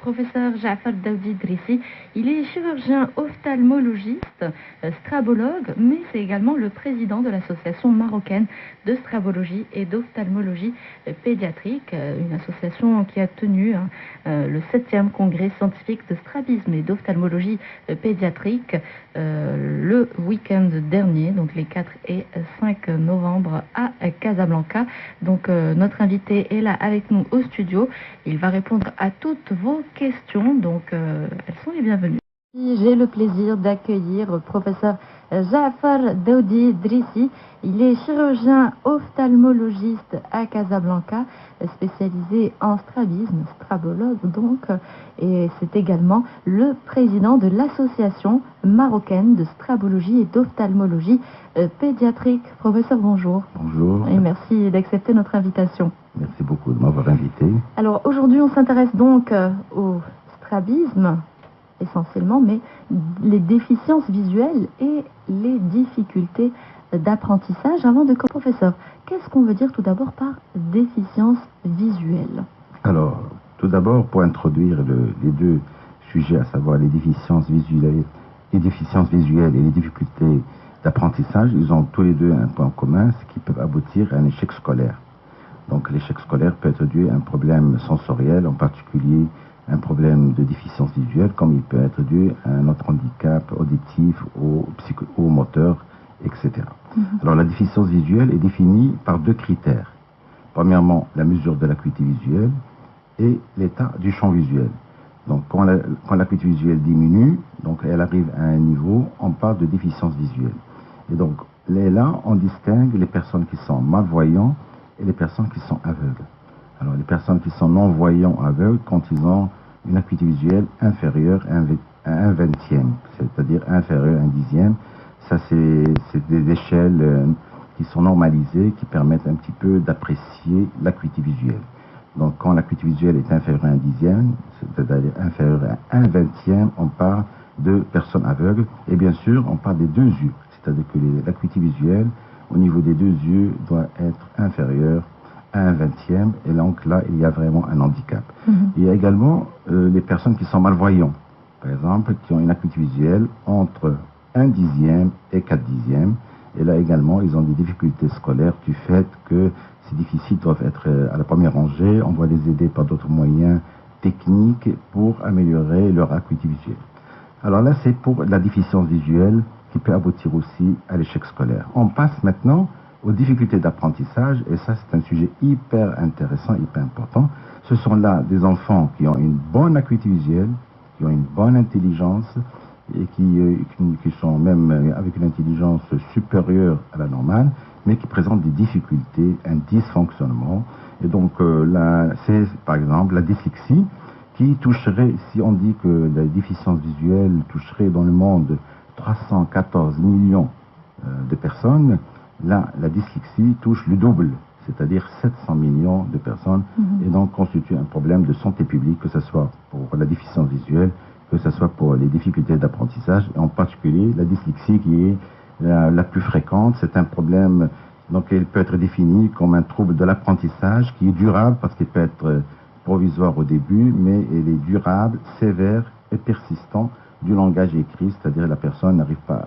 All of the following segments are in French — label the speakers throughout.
Speaker 1: Professeur Jafar Daoudi Drissi, il est chirurgien ophtalmologiste, strabologue, mais c'est également le président de l'association marocaine de strabologie et d'ophtalmologie pédiatrique, une association qui a tenu le 7e congrès scientifique de strabisme et d'ophtalmologie pédiatrique le week-end dernier, donc les 4 et 5 novembre à Casablanca. Donc notre invité est là avec nous au studio. Il va répondre à toutes vos questions, donc elles sont les bienvenues. J'ai le plaisir d'accueillir professeur Jafar Daoudi Drissi. Il est chirurgien ophtalmologiste à Casablanca, spécialisé en strabisme, strabologue donc, et c'est également le président de l'association marocaine de strabologie et d'ophtalmologie pédiatrique. Professeur, bonjour.
Speaker 2: Bonjour.
Speaker 1: Et merci d'accepter notre invitation.
Speaker 2: Merci beaucoup de m'avoir invité.
Speaker 1: Alors aujourd'hui, on s'intéresse donc au strabisme essentiellement, mais les déficiences visuelles et les difficultés d'apprentissage. Avant de commencer, professeur, qu'est-ce qu'on veut dire tout d'abord par déficience visuelle?
Speaker 2: Alors, tout d'abord, pour introduire les deux sujets, à savoir les déficiences visuelles et les difficultés d'apprentissage, ils ont tous les deux un point commun, c'est qu'ils peuvent aboutir à un échec scolaire. Donc l'échec scolaire peut être dû à un problème sensoriel, en particulier un problème de déficience visuelle, comme il peut être dû à un autre handicap auditif ou moteur, etc. Alors la déficience visuelle est définie par deux critères. Premièrement, la mesure de l'acuité visuelle et l'état du champ visuel. Donc quand l'acuité visuelle diminue, donc elle arrive à un niveau, on parle de déficience visuelle. Et donc là, on distingue les personnes qui sont malvoyantes et les personnes qui sont aveugles. Alors les personnes qui sont non-voyants aveugles, quand ils ont une acuité visuelle inférieure à un vingtième, c'est-à-dire inférieure à un dixième, ça c'est des échelles qui sont normalisées, qui permettent un petit peu d'apprécier l'acuité visuelle. Donc quand l'acuité visuelle est inférieure à un dixième, c'est-à-dire inférieure à un vingtième, on parle de personnes aveugles. Et bien sûr, on parle des deux yeux, c'est-à-dire que l'acuité visuelle au niveau des deux yeux doit être inférieure à un vingtième, et donc là, il y a vraiment un handicap. Il y a également les personnes qui sont malvoyantes, par exemple, qui ont une acuité visuelle entre un dixième et 4 dixièmes, et là également, ils ont des difficultés scolaires du fait que ces déficits doivent être à la première rangée, on doit les aider par d'autres moyens techniques pour améliorer leur acuité visuelle. Alors là, c'est pour la déficience visuelle qui peut aboutir aussi à l'échec scolaire. On passe maintenant aux difficultés d'apprentissage, et ça c'est un sujet hyper intéressant, hyper important. Ce sont là des enfants qui ont une bonne acuité visuelle, qui ont une bonne intelligence, et qui sont même avec une intelligence supérieure à la normale, mais qui présentent des difficultés, un dysfonctionnement. Et donc là, c'est par exemple la dyslexie, qui toucherait, si on dit que la déficience visuelle toucherait dans le monde 314 millions de personnes, là, la dyslexie touche le double, c'est-à-dire 700 millions de personnes, et donc constitue un problème de santé publique, que ce soit pour la déficience visuelle, que ce soit pour les difficultés d'apprentissage, et en particulier la dyslexie qui est la plus fréquente. C'est un problème, donc il peut être défini comme un trouble de l'apprentissage qui est durable, parce qu'il peut être provisoire au début, mais il est durable, sévère et persistant du langage écrit, c'est-à-dire la personne n'arrive pas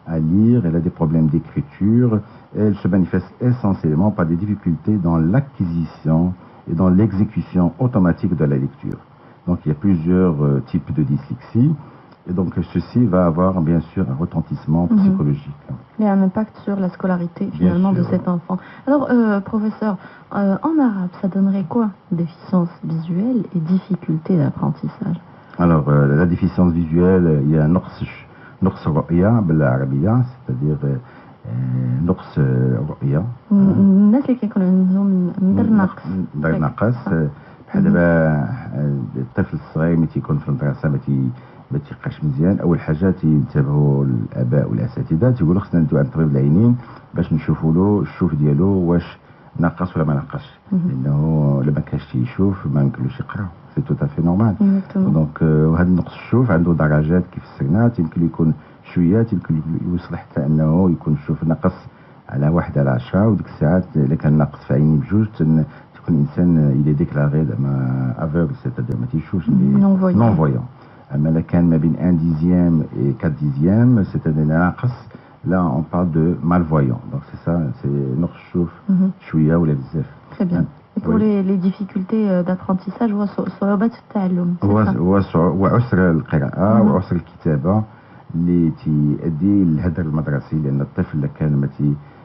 Speaker 2: à lire, elle a des problèmes d'écriture, elle se manifeste essentiellement par des difficultés dans l'acquisition et dans l'exécution automatique de la lecture. Donc il y a plusieurs types de dyslexie, et donc ceci va avoir bien sûr un retentissement psychologique.
Speaker 1: Il y a un impact sur la scolarité finalement de cet enfant. Alors professeur, en arabe ça donnerait quoi? Déficience visuelle et difficulté d'apprentissage.
Speaker 2: Alors la déficience visuelle, il y a نقص الرؤية بالعربية, c'est-à-dire نقص الرؤية.
Speaker 1: الناس اللي كيكونوا عندهم
Speaker 2: نقص بحال دابا الطفل الصغير ملي تيكون في المدرسة ما تيقراش مزيان، أول حاجة تينتبهوا الآباء والأساتذة تيقولوا خصنا ندوي عند طبيب العينين باش نشوفوا له الشوف ديالو واش ناقص ولا ما ناقصش، لأنه لما كانش تيشوف ما يمكنلوش يقرا. سي تو افي نورمال. دونك وهذا النقص الشوف عنده درجات كيف السنات، يمكن يكون شويه، يمكن يوصل حتى انه يكون الشوف ناقص على 1 على 10، وديك الساعات الا كان ناقص في عيني بجوج تكون il est déclaré aveugle, c'est-à-dire
Speaker 1: non-voyant.
Speaker 2: Non-voyant. Mais là, quand il y a 1 dixième et 4 dixièmes, c'est-à-dire là, on parle de malvoyant. Donc c'est ça, c'est Norchouf, Chouya ou la Bzef.
Speaker 1: Très bien. Et pour les difficultés d'apprentissage, صعوبات التعلم.
Speaker 2: وعسر القراءة وعسر الكتابة اللي تيؤدي للهدر المدرسي، لأن الطفل كان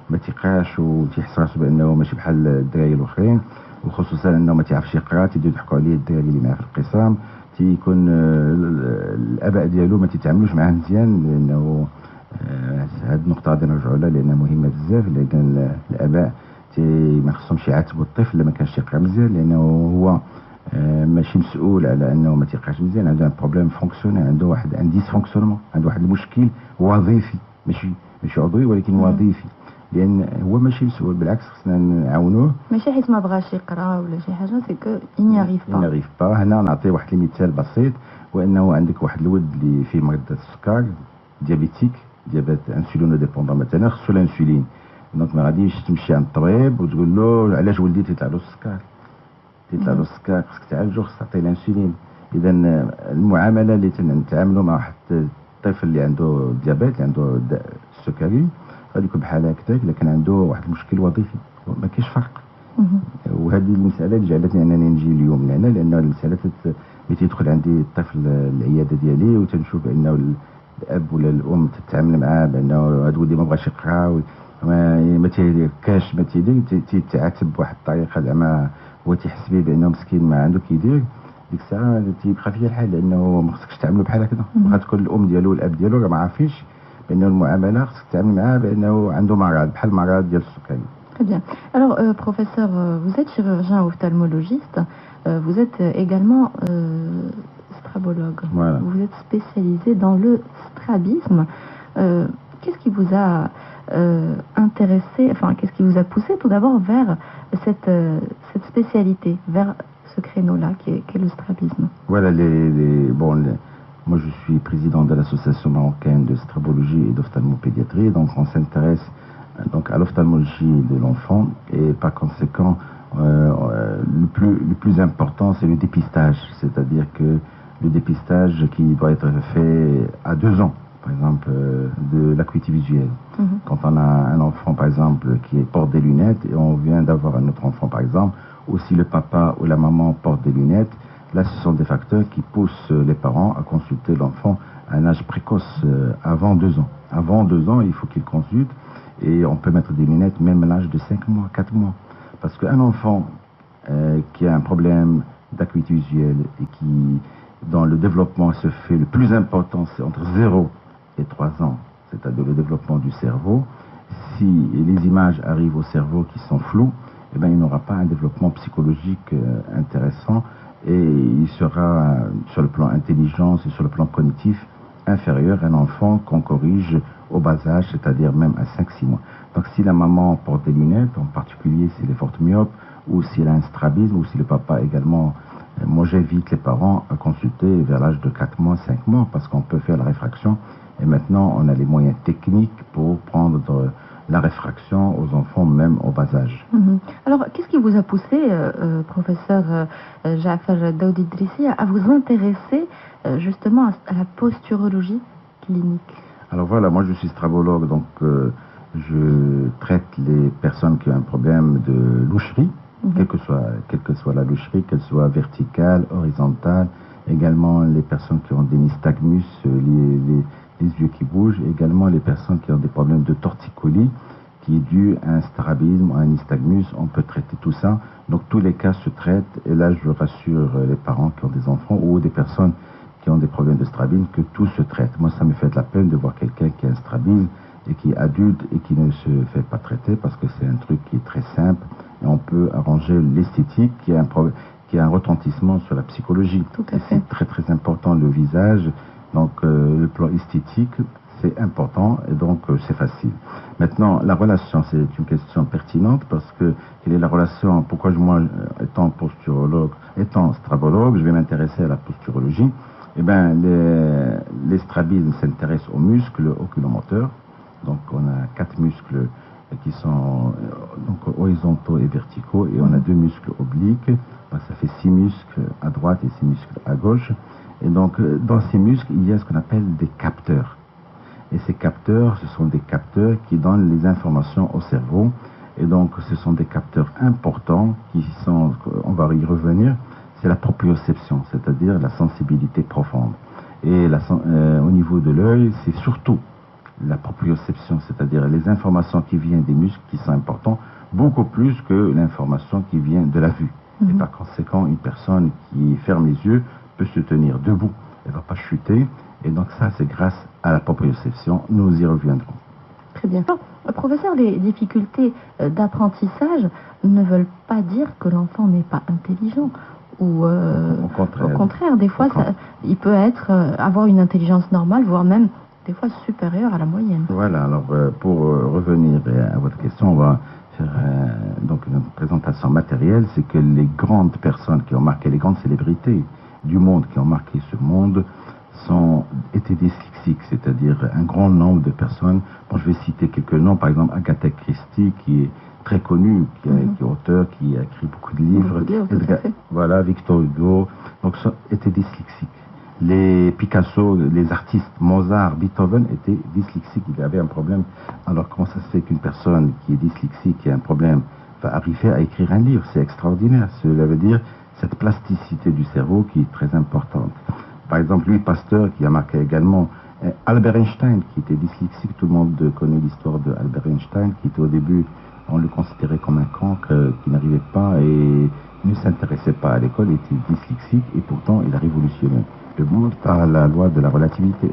Speaker 2: ما تيقراش وتيحس راسو بأنه ماشي بحال الدراري الآخرين، وخصوصا أنه ما تيعرفش يقرا، تيبداو يضحكوا عليه الدراري اللي معاه في القسم، تيكون الآباء ديالو ما تيتعاملوش معاه مزيان، لأنه هذه النقطة غادي نرجعوا لها لأنها مهمة بزاف، لأن الآباء ما خصهمش يعاتبوا الطفل لما كانش يقرا مزيان، لأنه هو ماشي مسؤول على انه ما تيقراش مزيان، عنده ان بروبليم فونكسيونيل، عنده واحد ان ديسفونكسيونمون، عنده واحد المشكل وظيفي، ماشي عضوي ولكن وظيفي، لان هو ماشي مسؤول، بالعكس خصنا نعاونوه.
Speaker 1: ماشي حيت ما بغاش يقرا ولا شي حاجه، سي كو ينيغيف
Speaker 2: با. هنا نعطي واحد المثال بسيط، وانه عندك واحد الولد اللي فيه مرض السكر، ديابيتيك، ديابيت انسولينو ديبوندون، مثلا خصو الانسولين، دونك ما غاديش تمشي عند الطبيب وتقول له علاش ولدي تيطلع له السكر، السكر خصك تعالجو، خصك تعطيه الانسولين. اذا المعامله اللي تنتعاملوا مع واحد الطفل اللي عنده ديابيت، اللي عنده السكري، غادي يكون بحال هكذاك الا كان عنده واحد المشكل وظيفي، ما كاينش فرق. وهذه المساله اللي جعلتني انني نجي اليوم لهنا، لان المساله اللي تيدخل عندي الطفل العياده ديالي وتنشوف بانه الاب ولا الام تتعامل معاه بانه هذا ولدي ما بغاش يقرا، ما تيركاش، ما تيدير، تيتعاتب بواحد الطريقه زعما هو تيحس به بانه مسكين ما عنده كيدير، ديك الساعه تيبقى فيا الحال، لانه ما خصكش تعاملوا بحال هكذا، واخا تكون الام ديالو والاب ديالو راه ما عارفينش بانه المعامله خصك تعامل معاه بانه عنده مرض بحال المرض ديال السكري.
Speaker 1: Très bien. Alors, professeur, vous êtes chirurgien ophtalmologiste, vous êtes également strabologue.
Speaker 2: Voilà.
Speaker 1: Vous êtes spécialisé dans le strabisme. Qu'est-ce qui vous a intéressé, enfin, qu'est-ce qui vous a poussé tout d'abord vers cette spécialité, vers ce créneau-là qui est le strabisme?
Speaker 2: Voilà, moi je suis président de l'association marocaine de strabologie et d'ophtalmopédiatrie, donc on s'intéresse donc à l'ophtalmologie de l'enfant, et par conséquent le plus important c'est le dépistage, c'est-à-dire que le dépistage qui doit être fait à 2 ans, par exemple de l'acuité visuelle. Quand on a un enfant par exemple qui porte des lunettes et on vient d'avoir un autre enfant par exemple, ou si le papa ou la maman porte des lunettes, là ce sont des facteurs qui poussent les parents à consulter l'enfant à un âge précoce, avant 2 ans. Avant 2 ans, il faut qu'il consulte, et on peut mettre des lunettes même à l'âge de 5 mois, 4 mois. Parce qu'un enfant qui a un problème d'acuité visuelle et qui, dans le développement, se fait le plus important, c'est entre 0 et 3 ans, c'est-à-dire le développement du cerveau. Si les images arrivent au cerveau qui sont floues, eh bien, il n'aura pas un développement psychologique intéressant, et il sera, sur le plan intelligence et sur le plan cognitif, inférieur à un enfant qu'on corrige au bas âge, c'est-à-dire même à 5-6 mois. Donc si la maman porte des lunettes, en particulier si elle est forte myope, ou si elle a un strabisme, ou si le papa également, moi j'invite les parents à consulter vers l'âge de 4 mois, 5 mois, parce qu'on peut faire la réfraction, et maintenant on a les moyens techniques pour prendre la réfraction aux enfants même au bas âge.
Speaker 1: Alors qu'est-ce qui vous a poussé, professeur Jaafar Daoud Idrissi, à vous intéresser justement à la posturologie clinique?
Speaker 2: Alors voilà, moi je suis strabologue, donc je traite les personnes qui ont un problème de loucherie, quelle que soit la loucherie, qu'elle soit verticale, horizontale, également les personnes qui ont des nystagmus, les yeux qui bougent, également les personnes qui ont des problèmes de torticolis, qui est dû à un strabisme, à un nystagmus, on peut traiter tout ça. Donc tous les cas se traitent, et là je rassure les parents qui ont des enfants ou des personnes qui ont des problèmes de strabisme que tout se traite. Moi ça me fait de la peine de voir quelqu'un qui a un strabisme et qui est adulte et qui ne se fait pas traiter, parce que c'est un truc qui est très simple et on peut arranger l'esthétique qui a un retentissement sur la psychologie.
Speaker 1: Tout à fait.
Speaker 2: C'est très très important, le visage, donc le plan esthétique c'est important, et donc c'est facile. Maintenant la relation, c'est une question pertinente, parce que quelle est la relation, pourquoi moi étant posturologue, étant strabologue, je vais m'intéresser à la posturologie? Eh bien, les strabismes s'intéressent aux muscles oculomoteurs. Donc on a 4 muscles qui sont donc horizontaux et verticaux, et on a 2 muscles obliques. Donc, ça fait 6 muscles à droite et 6 muscles à gauche. Et donc, dans ces muscles, il y a ce qu'on appelle des capteurs. Et ces capteurs, ce sont des capteurs qui donnent les informations au cerveau. Et donc, ce sont des capteurs importants qui sont, on va y revenir, c'est la proprioception, c'est-à-dire la sensibilité profonde. Et au niveau de l'œil, c'est surtout la proprioception, c'est-à-dire les informations qui viennent des muscles qui sont importants, beaucoup plus que l'information qui vient de la vue. Et par conséquent, une personne qui ferme les yeux peut se tenir debout, elle ne va pas chuter. Et donc ça, c'est grâce à la proprioception. Nous y reviendrons.
Speaker 1: Très bien. Professeur, les difficultés d'apprentissage ne veulent pas dire que l'enfant n'est pas intelligent. Ou au contraire, des fois, il peut avoir une intelligence normale, voire même des fois supérieure à la moyenne.
Speaker 2: Voilà, alors pour revenir à votre question, on va faire donc une présentation matérielle. C'est que les grandes personnes qui ont marqué, les grandes célébrités du monde qui ont marqué ce monde, étaient dyslexiques, c'est-à-dire un grand nombre de personnes. Bon, je vais citer quelques noms, par exemple Agatha Christie, qui est très connu, qui est auteur, qui a écrit beaucoup de livres. Voilà, Victor Hugo, donc étaient dyslexiques. Les Picasso, les artistes, Mozart, Beethoven étaient dyslexiques, il avait un problème. Alors comment ça se fait qu'une personne qui est dyslexique, qui a un problème, va arriver à écrire un livre? C'est extraordinaire. Cela veut dire cette plasticité du cerveau qui est très importante. Par exemple, Louis Pasteur, qui a marqué également Albert Einstein, qui était dyslexique. Tout le monde connaît l'histoire de Albert Einstein, qui était au début, on le considérait comme un cancre, qui n'arrivait pas et ne s'intéressait pas à l'école, était dyslexique, et pourtant il a révolutionné le monde par la loi de la relativité.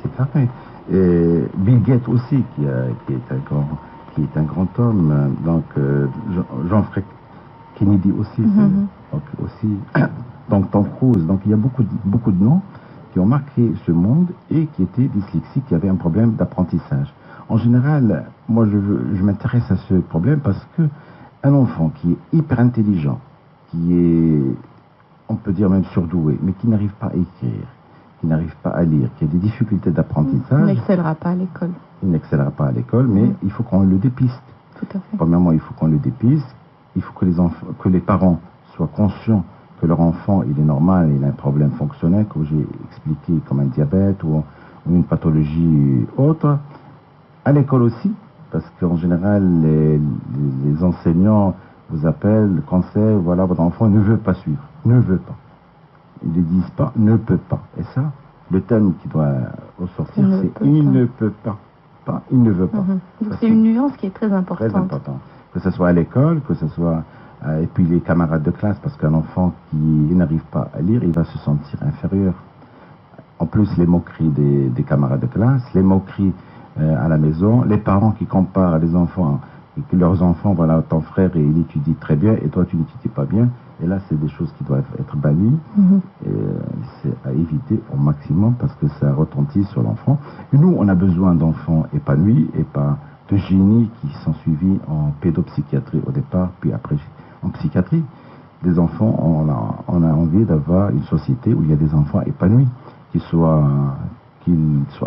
Speaker 2: C'est et Bill Gates aussi, qui est un grand homme, donc Jean-François Kennedy aussi, donc Tom Cruise. Donc il y a beaucoup de noms qui ont marqué ce monde et qui étaient dyslexiques, qui avaient un problème d'apprentissage. En général, moi je m'intéresse à ce problème parce que un enfant qui est hyper intelligent, qui est, on peut dire même surdoué, mais qui n'arrive pas à écrire, qui n'arrive pas à lire, qui a des difficultés d'apprentissage,
Speaker 1: il n'excellera pas à l'école.
Speaker 2: Il n'excellera pas à l'école, mais il faut qu'on le dépiste.
Speaker 1: Tout à fait.
Speaker 2: Premièrement, il faut qu'on le dépiste. Il faut que les parents soient conscients que leur enfant, il est normal, il a un problème fonctionnel, comme j'ai expliqué, comme un diabète ou une pathologie autre. À l'école aussi, parce qu'en général, les enseignants vous appellent, le conseil, voilà, votre enfant ne veut pas suivre, ne veut pas. Ils ne disent pas, ne peut pas. Et ça, le terme qui doit ressortir, c'est il ne peut pas. Il ne veut pas.
Speaker 1: Donc c'est une nuance qui est très importante.
Speaker 2: Très important. Que ce soit à l'école, que ce soit... et puis les camarades de classe, parce qu'un enfant qui n'arrive pas à lire, il va se sentir inférieur. En plus, les moqueries des camarades de classe, les moqueries à la maison, les parents qui comparent les enfants, et que leurs enfants, voilà, ton frère, il étudie très bien, et toi, tu n'étudies pas bien. Et là, c'est des choses qui doivent être bannies. Et c'est à éviter au maximum parce que ça retentit sur l'enfant. Et nous, on a besoin d'enfants épanouis et pas de génies qui sont suivis en pédopsychiatrie au départ, puis après en psychiatrie. Des enfants, on a envie d'avoir une société où il y a des enfants épanouis, qu'ils soient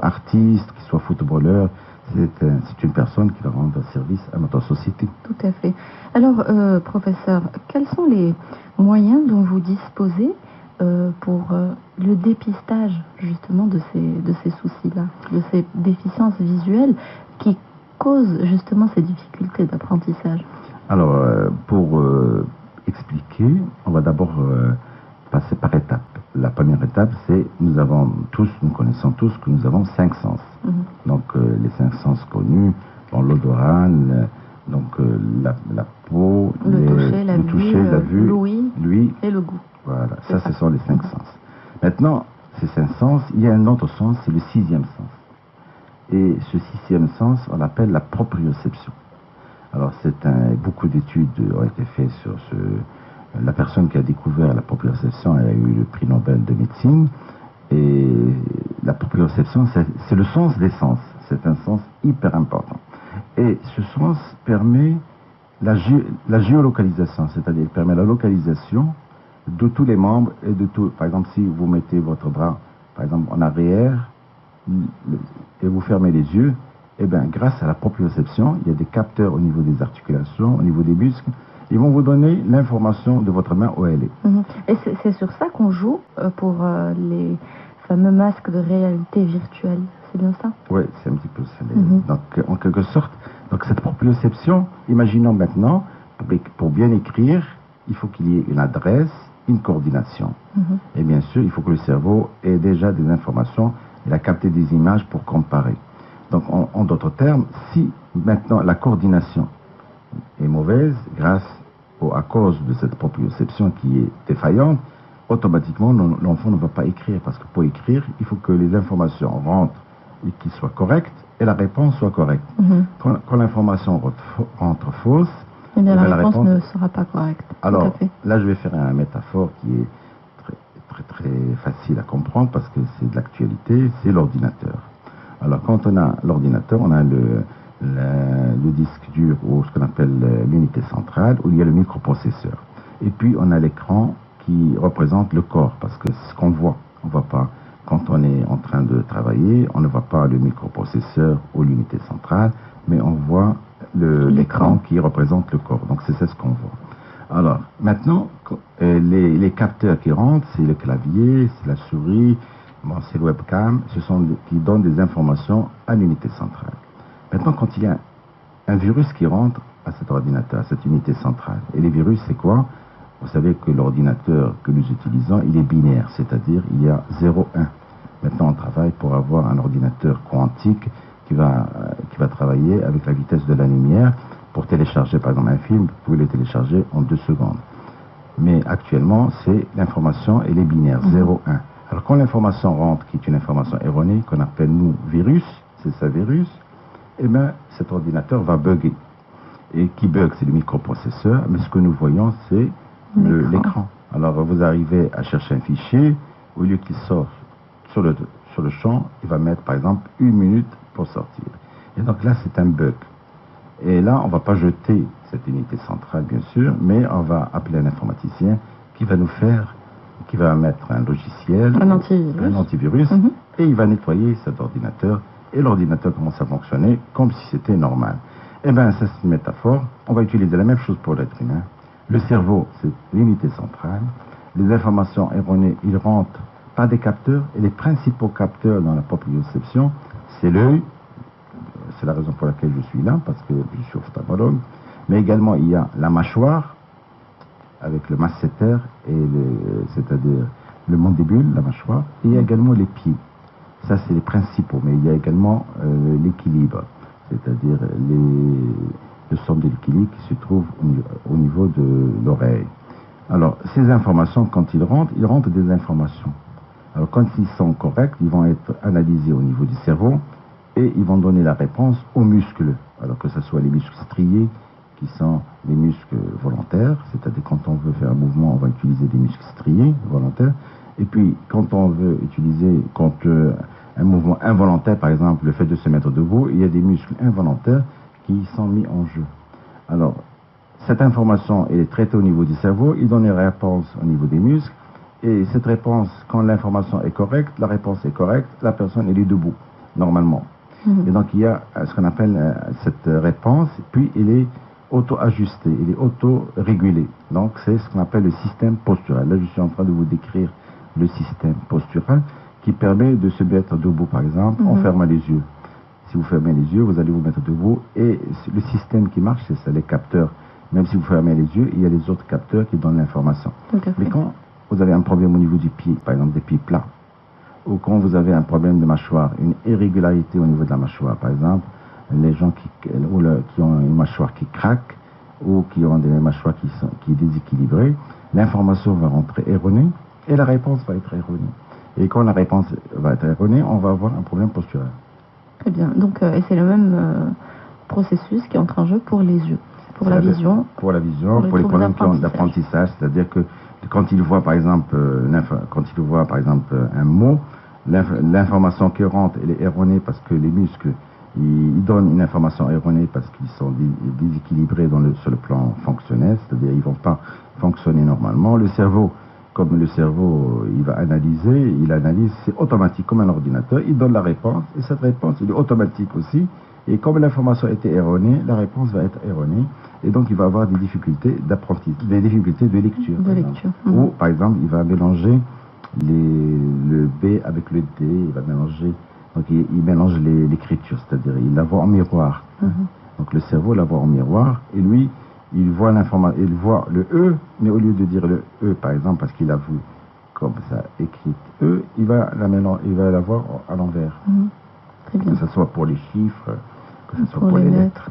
Speaker 2: artistes, qu'ils soient footballeurs. C'est une personne qui va rendre service à notre société.
Speaker 1: Tout à fait. Alors, professeur, quels sont les moyens dont vous disposez pour le dépistage justement de ces soucis-là, de ces déficiences visuelles qui causent justement ces difficultés d'apprentissage?
Speaker 2: Alors, pour expliquer, on va d'abord passer par étapes. La première étape, c'est nous connaissons tous que nous avons 5 sens. Donc les 5 sens connus, l'odorat, donc la peau,
Speaker 1: le toucher, la vue, l'ouïe et le goût.
Speaker 2: Voilà, ça ce sont les 5 sens. Maintenant, ces 5 sens, il y a un autre sens, c'est le 6e sens. Et ce 6e sens, on l'appelle la proprioception. Alors beaucoup d'études ont été faites sur la personne qui a découvert la proprioception, elle a eu le prix Nobel de médecine. Et la proprioception, c'est le sens des sens. C'est un sens hyper important. Et ce sens permet la géolocalisation, c'est-à-dire permet la localisation de tous les membres et de tout. Par exemple, si vous mettez votre bras, par exemple, en arrière, et vous fermez les yeux, eh bien, grâce à la proprioception, il y a des capteurs au niveau des articulations, au niveau des muscles. Ils vont vous donner l'information de votre main où elle est.
Speaker 1: Et c'est sur ça qu'on joue pour les fameux masques de réalité virtuelle. C'est bien ça?
Speaker 2: Oui, c'est un petit peu ça. Donc, en quelque sorte, donc cette proprioception, imaginons maintenant, pour bien écrire, il faut qu'il y ait une adresse, une coordination. Et bien sûr, il faut que le cerveau ait déjà des informations, il a capté des images pour comparer. Donc, en d'autres termes, si maintenant la coordination est mauvaise, à cause de cette proprioception qui est défaillante, automatiquement, l'enfant ne va pas écrire. Parce que pour écrire, il faut que les informations rentrent et qu'ils soient correctes et la réponse soit correcte. Quand l'information rentre fausse,
Speaker 1: eh bien, la réponse ne sera pas correcte.
Speaker 2: Alors, là, je vais faire une métaphore qui est très facile à comprendre parce que c'est de l'actualité, c'est l'ordinateur. Alors, quand on a l'ordinateur, on a le disque dur ou ce qu'on appelle l'unité centrale où il y a le microprocesseur. Et puis, on a l'écran qui représente le corps parce que ce qu'on voit, on ne voit pas. Quand on est en train de travailler, on ne voit pas le microprocesseur ou l'unité centrale, mais on voit l'écran qui représente le corps. Donc, c'est ce qu'on voit. Alors, maintenant, les capteurs qui rentrent, c'est le clavier, c'est la souris, c'est le webcam, qui donnent des informations à l'unité centrale. Maintenant, quand il y a un virus qui rentre à cet ordinateur, à cette unité centrale, et les virus, c'est quoi? Vous savez que l'ordinateur que nous utilisons, il est binaire, c'est-à-dire il y a 0, 1. Maintenant, on travaille pour avoir un ordinateur quantique qui va travailler avec la vitesse de la lumière. Pour télécharger, par exemple, un film, vous pouvez le télécharger en 2 secondes. Mais actuellement, c'est l'information, elle est binaire, 0, 1. Alors, quand l'information rentre, qui est une information erronée, qu'on appelle, nous, virus, c'est ça, virus, eh bien, cet ordinateur va bugger. Et qui bug, c'est le microprocesseur, mais ce que nous voyons, c'est l'écran. Alors, vous arrivez à chercher un fichier, au lieu qu'il sorte sur le champ, il va mettre, par exemple, 1 minute pour sortir. Et donc là, c'est un bug. Et là, on ne va pas jeter cette unité centrale, bien sûr, mais on va appeler un informaticien qui va mettre un logiciel, un antivirus, et il va nettoyer cet ordinateur, et l'ordinateur commence à fonctionner comme si c'était normal. Eh bien, ça, c'est une métaphore. On va utiliser la même chose pour l'être humain. Le cerveau, c'est l'unité centrale. Les informations erronées, ils rentrent par des capteurs, et les principaux capteurs dans la proprioception, c'est l'œil. C'est la raison pour laquelle je suis là, parce que je suis ophtalmologue. Mais également, il y a la mâchoire, avec le masséter, c'est-à-dire le mandibule, la mâchoire. Et il y a également les pieds. Ça, c'est les principaux. Mais il y a également l'équilibre, c'est-à-dire le centre de l'équilibre qui se trouve au niveau de l'oreille. Alors, ces informations, quand ils rentrent des informations. Alors, quand ils sont corrects, ils vont être analysés au niveau du cerveau et ils vont donner la réponse aux muscles. Alors que ce soit les muscles striés, qui sont les muscles volontaires, c'est-à-dire quand on veut faire un mouvement, on va utiliser des muscles striés volontaires. Et puis, quand on veut utiliser un mouvement involontaire, par exemple, le fait de se mettre debout, il y a des muscles involontaires qui sont mis en jeu. Alors, cette information est traitée au niveau du cerveau, il donne une réponse au niveau des muscles, et cette réponse, quand l'information est correcte, la réponse est correcte, la personne elle est debout, normalement. Et donc il y a ce qu'on appelle cette réponse, puis elle est auto-ajustée, elle est auto-régulée. Donc c'est ce qu'on appelle le système postural. Là je suis en train de vous décrire le système postural qui permet de se mettre debout, par exemple, en fermant les yeux. Si vous fermez les yeux, vous allez vous mettre debout, et le système qui marche, c'est ça, les capteurs. Même si vous fermez les yeux, il y a les autres capteurs qui donnent l'information. Mais quand vous avez un problème au niveau du pied, par exemple des pieds plats, ou quand vous avez un problème de mâchoire, une irrégularité au niveau de la mâchoire, par exemple, les gens qui ont une mâchoire qui craque, ou qui ont des mâchoires qui est déséquilibrée, l'information va rentrer erronée, et la réponse va être erronée. Et quand la réponse va être erronée, on va avoir un problème postural.
Speaker 1: Très bien. Donc, et c'est le même processus qui entre en jeu pour les yeux. Pour la vision,
Speaker 2: pour les problèmes d'apprentissage, c'est-à-dire que quand il voit par exemple un mot, l'information qui rentre elle est erronée parce que les muscles ils donnent une information erronée parce qu'ils sont déséquilibrés sur le plan fonctionnel, c'est-à-dire ils ne vont pas fonctionner normalement. Le cerveau, comme le cerveau il va analyse, c'est automatique comme un ordinateur, il donne la réponse et cette réponse elle est automatique aussi Et comme l'information était erronée, la réponse va être erronée. Et donc, il va avoir des difficultés d'apprentissage, des difficultés de lecture. Ou, par exemple, il va mélanger le B avec le D, il va mélanger, donc il mélange l'écriture, c'est-à-dire il la voit en miroir. Donc le cerveau la voit en miroir, et lui, il voit l'information, il voit le E, mais au lieu de dire le E, par exemple, parce qu'il a vu comme ça écrit E, il va la voir à l'envers. Que ce soit pour les chiffres, que ce soit pour les lettres.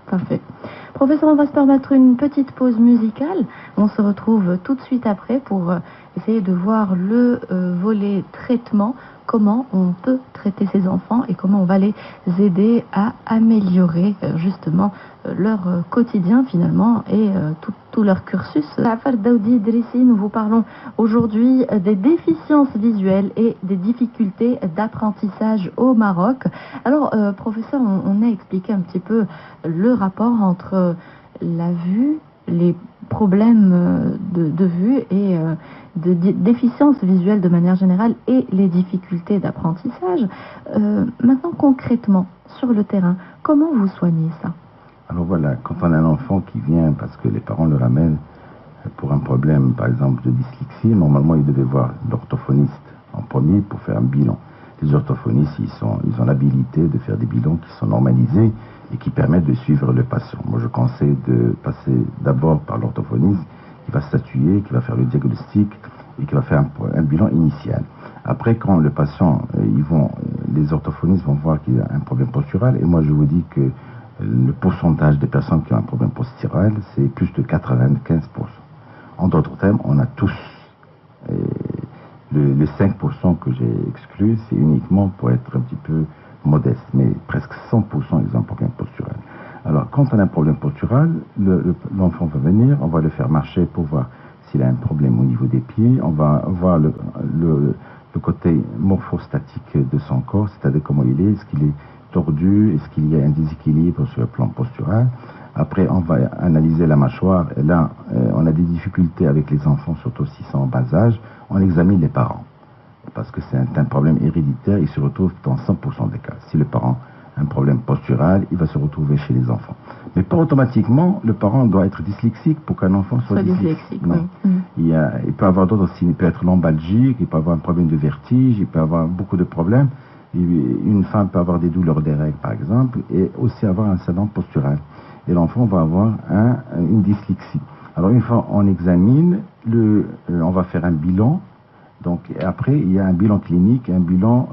Speaker 1: Parfait. Professeur, on va se permettre une petite pause musicale. On se retrouve tout de suite après pour essayer de voir le volet traitement, comment on peut traiter ces enfants et comment on va les aider à améliorer justement leur quotidien finalement et tout leur cursus. Jafar Daoudi Idrissi, nous vous parlons aujourd'hui des déficiences visuelles et des difficultés d'apprentissage au Maroc. Alors, professeur, on a expliqué un petit peu le rapport entre la vue, les problèmes de vue et de déficience visuelle de manière générale et les difficultés d'apprentissage. Maintenant, concrètement, sur le terrain, comment vous soignez ça?
Speaker 2: Alors voilà, quand on a un enfant qui vient parce que les parents le ramènent pour un problème, par exemple, de dyslexie, normalement, il devait voir l'orthophoniste en premier pour faire un bilan. Les orthophonistes, ils ont l'habilité de faire des bilans qui sont normalisés et qui permettent de suivre le patient. Moi, je conseille de passer d'abord par l'orthophoniste qui va statuer, qui va faire le diagnostic et qui va faire un bilan initial. Après, quand le patient, les orthophonistes vont voir qu'il y a un problème postural, et moi, je vous dis que le pourcentage des personnes qui ont un problème postural, c'est plus de 95%. En d'autres termes, on a tous. Les 5% que j'ai exclus, c'est uniquement pour être un petit peu modeste, mais presque 100% ils ont un problème postural. Alors, quand on a un problème postural, l'enfant va venir, on va le faire marcher pour voir s'il a un problème au niveau des pieds, on va voir le côté morphostatique de son corps, c'est-à-dire comment il est qu'il est tordu, est-ce qu'il y a un déséquilibre sur le plan postural. Après, on va analyser la mâchoire, et là, on a des difficultés avec les enfants, surtout s'ils sont en bas âge. On examine les parents, parce que c'est un problème héréditaire, il se retrouve dans 100% des cas. Si le parent a un problème postural, il va se retrouver chez les enfants. Mais pas automatiquement, le parent doit être dyslexique pour qu'un enfant soit dyslexique. Non. Il peut avoir d'autres signes, il peut être lombalgique, il peut avoir un problème de vertige, il peut avoir beaucoup de problèmes. Une femme peut avoir des douleurs des règles, par exemple, et aussi avoir un syndrome postural. Et l'enfant va avoir une dyslexie. Alors une fois on examine, on va faire un bilan. Donc après il y a un bilan clinique, un bilan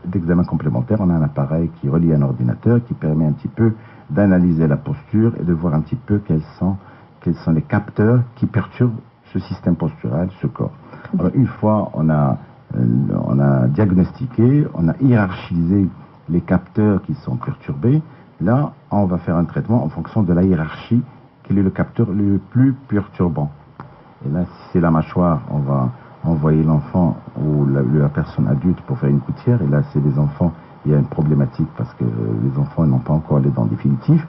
Speaker 2: d'examen complémentaire. On a un appareil qui relie à un ordinateur qui permet un petit peu d'analyser la posture et de voir un petit peu quels sont les capteurs qui perturbent ce système postural, ce corps. Alors une fois on a diagnostiqué, on a hiérarchisé les capteurs qui sont perturbés. Là, on va faire un traitement en fonction de la hiérarchie, quel est le capteur le plus perturbant. Et là, si c'est la mâchoire, on va envoyer l'enfant ou la personne adulte pour faire une gouttière. Et là, c'est les enfants, il y a une problématique parce que les enfants n'ont pas encore les dents définitives.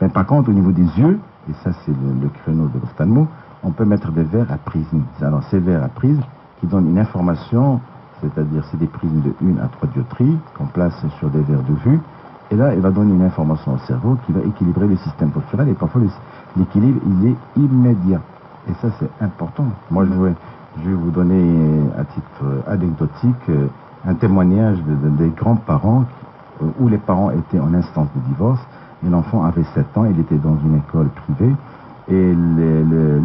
Speaker 2: Mais par contre, au niveau des yeux, et ça c'est le créneau de l'ophtalmo, on peut mettre des verres à prisme. Alors ces verres à prisme qui donnent une information, c'est-à-dire c'est des prismes de 1 à 3 dioptries qu'on place sur des verres de vue. Et là, il va donner une information au cerveau qui va équilibrer le système postural. Et parfois, l'équilibre, il est immédiat. Et ça, c'est important. Moi, je vais vous donner, à titre anecdotique, un témoignage des grands-parents où les parents étaient en instance de divorce. Et l'enfant avait 7 ans, il était dans une école privée. Et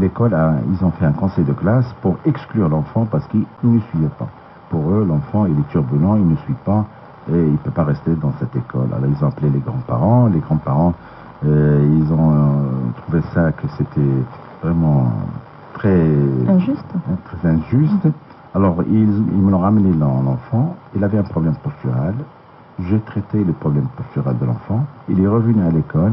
Speaker 2: l'école, ils ont fait un conseil de classe pour exclure l'enfant parce qu'il ne suivait pas. Pour eux, l'enfant, il est turbulent, il ne suit pas. Et il ne peut pas rester dans cette école. Alors ils ont appelé les grands-parents. Les grands-parents, ils ont trouvé ça que c'était vraiment très injuste. Alors ils me l'ont ramené l'enfant. Il avait un problème postural. J'ai traité le problème postural de l'enfant. Il est revenu à l'école.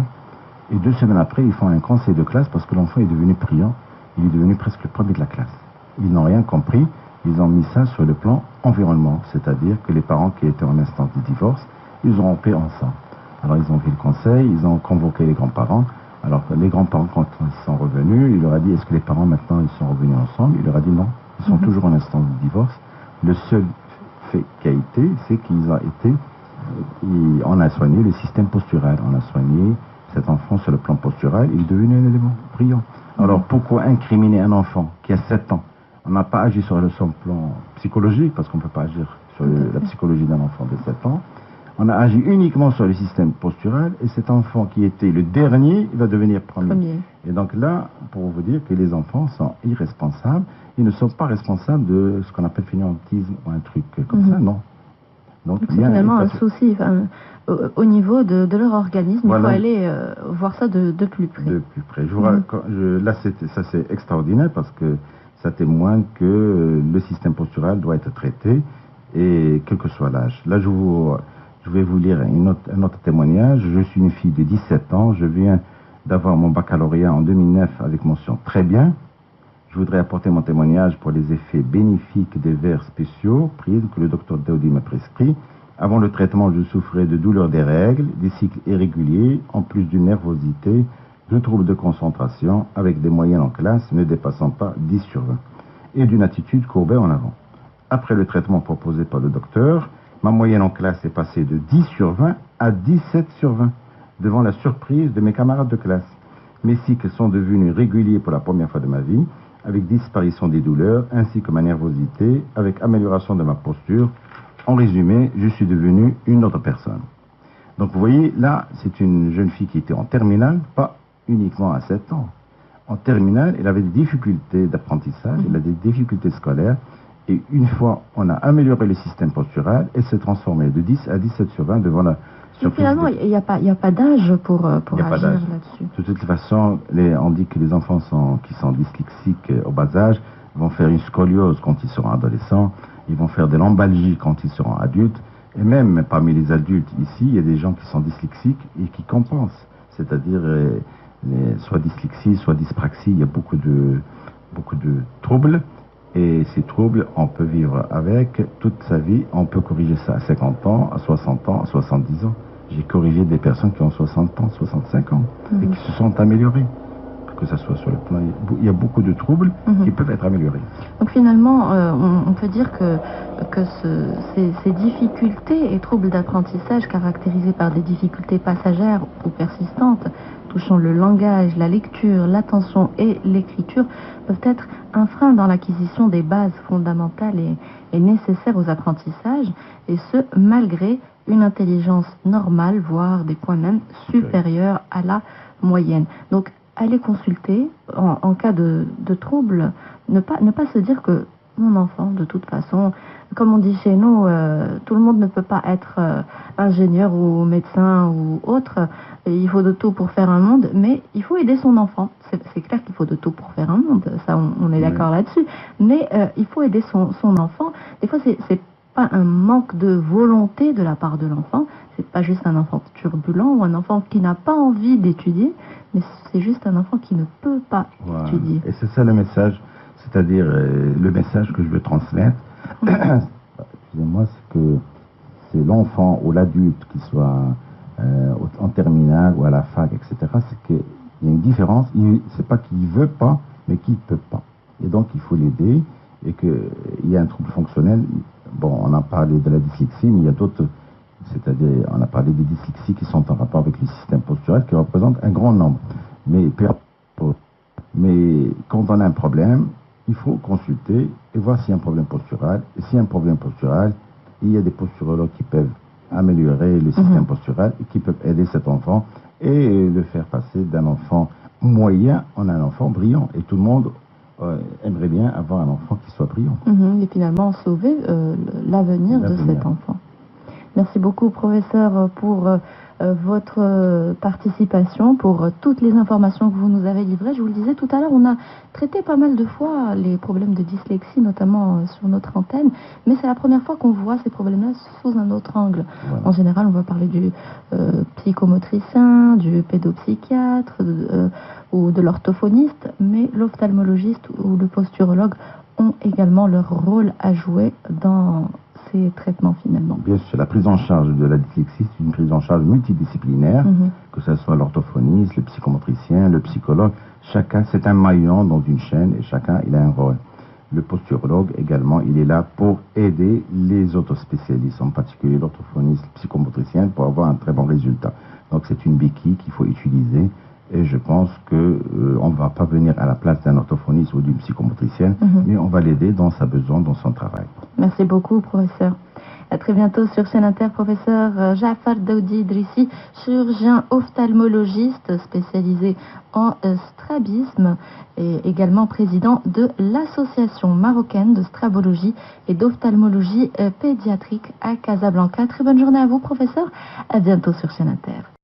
Speaker 2: Et 2 semaines après, ils font un conseil de classe parce que l'enfant est devenu brillant. Il est devenu presque le premier de la classe. Ils n'ont rien compris. Ils ont mis ça sur le plan environnement, c'est-à-dire que les parents qui étaient en instance de divorce, ils ont paix ensemble. Alors ils ont fait le conseil, ils ont convoqué les grands-parents. Alors les grands-parents, quand ils sont revenus, il leur a dit, est-ce que les parents maintenant ils sont revenus ensemble? Il leur a dit non, ils sont toujours en instance de divorce. Le seul fait qui a été, c'est qu'ils ont été on a soigné le système postural. On a soigné cet enfant sur le plan postural. Il est devenu un élément brillant. Alors, pourquoi incriminer un enfant qui a 7 ans? On n'a pas agi sur son plan psychologique, parce qu'on ne peut pas agir sur la psychologie d'un enfant de 7 ans. On a agi uniquement sur le système postural, et cet enfant qui était le dernier, il va devenir premier. Et donc là, pour vous dire que les enfants sont irresponsables, ils ne sont pas responsables de ce qu'on appelle fainéantisme ou un truc comme ça, non.
Speaker 1: Donc c'est finalement un souci au niveau de leur organisme. Voilà. Il faut aller voir ça de plus près.
Speaker 2: De plus près. Là, ça c'est extraordinaire parce que ça témoigne que le système postural doit être traité, et quel que soit l'âge. Là, je vais vous lire un autre témoignage. Je suis une fille de 17 ans. Je viens d'avoir mon baccalauréat en 2009 avec mention très bien. Je voudrais apporter mon témoignage pour les effets bénéfiques des verres spéciaux pris que le docteur Daoudi m'a prescrit. Avant le traitement, je souffrais de douleurs des règles, des cycles irréguliers, en plus d'une nervosité, de troubles de concentration, avec des moyennes en classe ne dépassant pas 10 sur 20, et d'une attitude courbée en avant. Après le traitement proposé par le docteur, ma moyenne en classe est passée de 10 sur 20 à 17 sur 20, devant la surprise de mes camarades de classe. Mes cycles sont devenus réguliers pour la première fois de ma vie, avec disparition des douleurs, ainsi que ma nervosité, avec amélioration de ma posture. En résumé, je suis devenu une autre personne. Donc vous voyez, là, c'est une jeune fille qui était en terminale, pas uniquement à 7 ans. En terminale, elle avait des difficultés d'apprentissage, elle a des difficultés scolaires, et une fois on a amélioré le système postural, elle s'est transformée de 10 à 17 sur 20 devant la surprise.
Speaker 1: Finalement, il n'y a pas d'âge pour agir là-dessus.
Speaker 2: De toute façon, on dit que les enfants qui sont dyslexiques au bas âge vont faire une scoliose quand ils seront adolescents, ils vont faire de l'embalgie quand ils seront adultes, et même parmi les adultes ici, il y a des gens qui sont dyslexiques et qui compensent, c'est-à-dire soit dyslexie, soit dyspraxie, il y a beaucoup de troubles, et ces troubles, on peut vivre avec toute sa vie, on peut corriger ça à 50 ans, à 60 ans, à 70 ans. J'ai corrigé des personnes qui ont 60 ans, 65 ans, et qui se sont améliorées. Que ce soit sur le plan, il y a beaucoup de troubles qui peuvent être améliorés.
Speaker 1: Donc finalement, on peut dire que ces difficultés et troubles d'apprentissage caractérisés par des difficultés passagères ou persistantes, touchant le langage, la lecture, l'attention et l'écriture, peuvent être un frein dans l'acquisition des bases fondamentales et nécessaires aux apprentissages, et ce, malgré une intelligence normale, voire des points même supérieurs à la moyenne. Donc, aller consulter en cas de trouble, ne pas se dire que mon enfant, de toute façon, comme on dit chez nous, tout le monde ne peut pas être ingénieur ou médecin ou autre. Et il faut de tout pour faire un monde, mais il faut aider son enfant. C'est clair qu'il faut de tout pour faire un monde, ça on est d'accord là-dessus. Mais il faut aider son enfant. Des fois, c'est pas un manque de volonté de la part de l'enfant, c'est pas juste un enfant turbulent ou un enfant qui n'a pas envie d'étudier, mais c'est juste un enfant qui ne peut pas étudier.
Speaker 2: Et c'est ça le message, c'est-à-dire le message que je veux transmettre, excusez-moi, c'est que c'est l'enfant ou l'adulte qui soit en terminale ou à la fac, etc., c'est qu'il y a une différence, c'est pas qu'il veut pas, mais qu'il peut pas. Et donc il faut l'aider, et qu'il y a un trouble fonctionnel. Bon, on a parlé de la dyslexie, mais il y a d'autres, c'est-à-dire, on a parlé des dyslexies qui sont en rapport avec le système postural, qui représentent un grand nombre. Mais quand on a un problème, il faut consulter et voir s'il y a un problème postural. Et s'il y a un problème postural, il y a des posturologues qui peuvent améliorer le système postural et qui peuvent aider cet enfant et le faire passer d'un enfant moyen en un enfant brillant. Et tout le monde aimerait bien avoir un enfant qui soit brillant.
Speaker 1: Et finalement sauver l'avenir de cet enfant. Merci beaucoup, professeur, pour votre participation, pour toutes les informations que vous nous avez livrées. Je vous le disais tout à l'heure, on a traité pas mal de fois les problèmes de dyslexie, notamment sur notre antenne, mais c'est la première fois qu'on voit ces problèmes-là sous un autre angle. Voilà. En général, on va parler du psychomotricien, du pédopsychiatre ou de l'orthophoniste, mais l'ophtalmologiste ou le posturologue ont également leur rôle à jouer dans ces traitements finalement.
Speaker 2: Bien sûr, la prise en charge de la dyslexie, c'est une prise en charge multidisciplinaire, que ce soit l'orthophoniste, le psychomotricien, le psychologue. Chacun, c'est un maillon dans une chaîne et chacun, il a un rôle. Le posturologue également, il est là pour aider les autres spécialistes, en particulier l'orthophoniste psychomotricien, pour avoir un très bon résultat. Donc c'est une béquille qu'il faut utiliser et je pense que on ne va pas venir à la place d'un orthophoniste ou d'une psychomotricienne, mais on va l'aider dans sa besoin, dans son travail.
Speaker 1: Merci beaucoup, professeur. À très bientôt sur chaîne Inter, professeur Jafar Daoudi Idrissi, chirurgien ophtalmologiste spécialisé en strabisme et également président de l'association marocaine de strabologie et d'ophtalmologie pédiatrique à Casablanca. Très bonne journée à vous, professeur. À bientôt sur chaîne Inter.